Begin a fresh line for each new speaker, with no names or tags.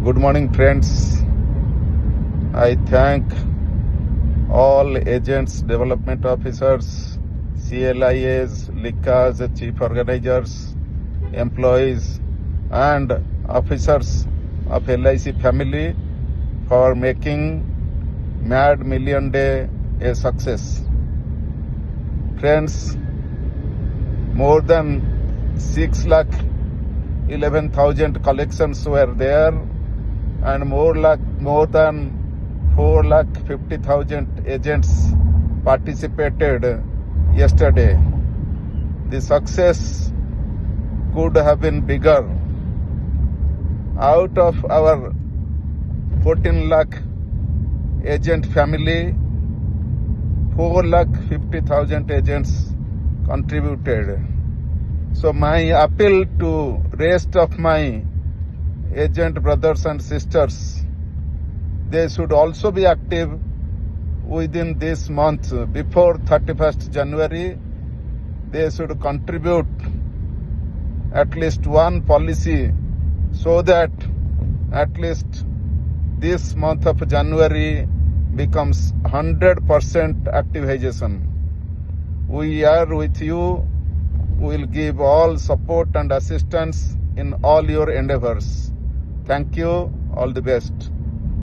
Good morning, friends. I thank all agents, development officers, CLIAs, LICAs, chief organizers, employees, and officers of LIC family for making Mad Million Day a success. Friends, more than 6,11,000 collections were there, and more than 4,50,000 agents participated yesterday. The success could have been bigger. Out of our 14 lakh agent family, 4,50,000 agents contributed. So my appeal to rest of my agent brothers and sisters, they should also be active within this month. Before 31st January, they should contribute at least one policy so that at least this month of January becomes 100% activization. We are with you. We will give all support and assistance in all your endeavors. Thank you. All the best.